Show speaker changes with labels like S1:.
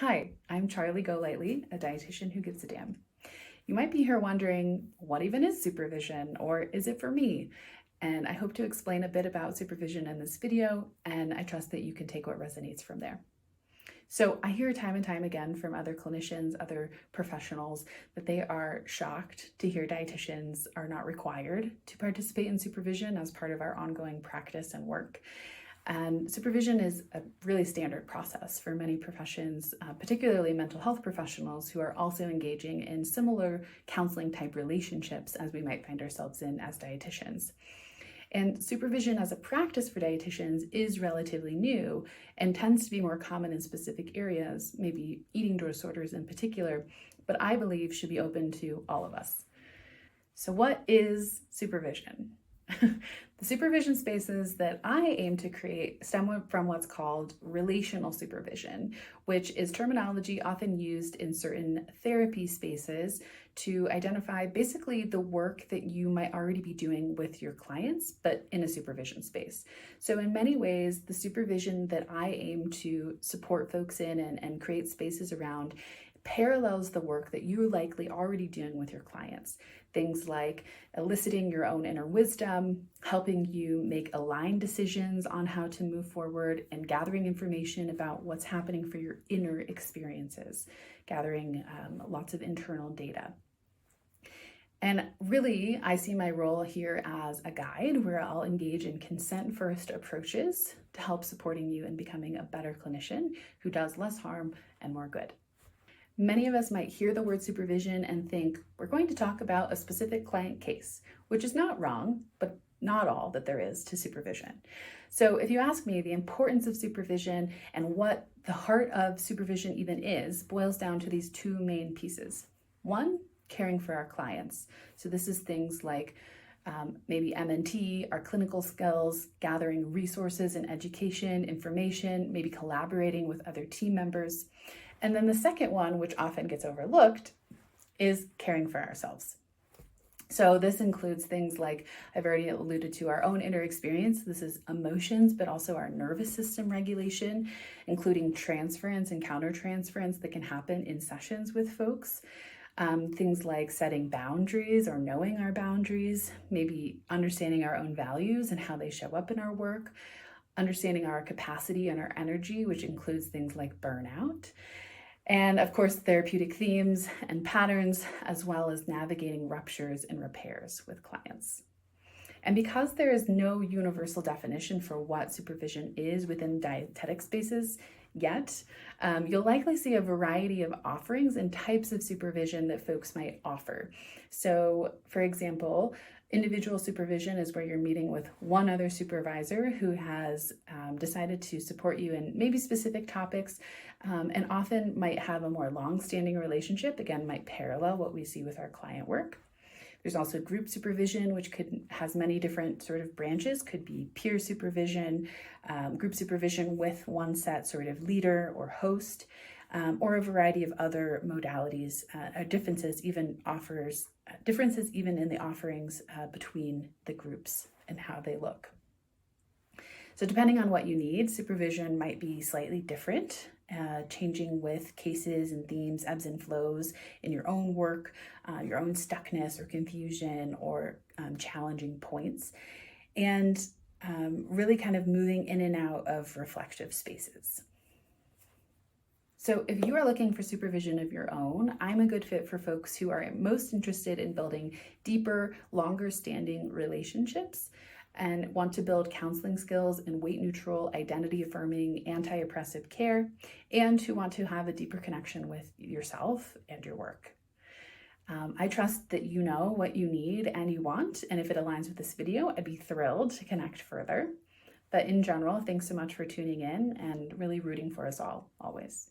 S1: Hi, I'm Charlie Golightly, a dietitian who gives a damn. You might be here wondering, what even is supervision, or is it for me? And I hope to explain a bit about supervision in this video, and I trust that you can take what resonates from there. So I hear time and time again from other clinicians, other professionals, that they are shocked to hear dietitians are not required to participate in supervision as part of our ongoing practice and work. And supervision is a really standard process for many professions, particularly mental health professionals who are also engaging in similar counseling type relationships as we might find ourselves in as dietitians. And supervision as a practice for dietitians is relatively new and tends to be more common in specific areas, maybe eating disorders in particular, but I believe should be open to all of us. So what is supervision? The supervision spaces that I aim to create stem from what's called relational supervision, which is terminology often used in certain therapy spaces to identify basically the work that you might already be doing with your clients, but in a supervision space. So in many ways, the supervision that I aim to support folks in and create spaces around parallels the work that you're likely already doing with your clients. Things like eliciting your own inner wisdom, helping you make aligned decisions on how to move forward, and gathering information about what's happening for your inner experiences, gathering lots of internal data. And really, I see my role here as a guide where I'll engage in consent-first approaches to help supporting you in becoming a better clinician who does less harm and more good. Many of us might hear the word supervision and think we're going to talk about a specific client case, which is not wrong, but not all that there is to supervision. So if you ask me, the importance of supervision and what the heart of supervision even is boils down to these two main pieces. One, caring for our clients. So this is things like maybe MNT, our clinical skills, gathering resources and education, information, maybe collaborating with other team members. And then the second one, which often gets overlooked, is caring for ourselves. So this includes things like I've already alluded to our own inner experience. This is emotions, but also our nervous system regulation, including transference and countertransference that can happen in sessions with folks. Things like setting boundaries or knowing our boundaries, maybe understanding our own values and how they show up in our work, understanding our capacity and our energy, which includes things like burnout. And of course, therapeutic themes and patterns, as well as navigating ruptures and repairs with clients. And because there is no universal definition for what supervision is within dietetic spaces yet, you'll likely see a variety of offerings and types of supervision that folks might offer. So for example, individual supervision is where you're meeting with one other supervisor who has decided to support you in maybe specific topics and often might have a more long-standing relationship, again, might parallel what we see with our client work. There's also group supervision, which has many different sort of branches, could be peer supervision, group supervision with one set sort of leader or host, or a variety of other modalities, differences even in the offerings between the groups and how they look. So depending on what you need, supervision might be slightly different, changing with cases and themes, ebbs and flows in your own work, your own stuckness or confusion or challenging points, and really kind of moving in and out of reflective spaces. So if you are looking for supervision of your own, I'm a good fit for folks who are most interested in building deeper, longer standing relationships and want to build counseling skills in weight neutral, identity affirming, anti-oppressive care, and who want to have a deeper connection with yourself and your work. I trust that you know what you need and you want, and if it aligns with this video, I'd be thrilled to connect further. But in general, thanks so much for tuning in and really rooting for us all, always.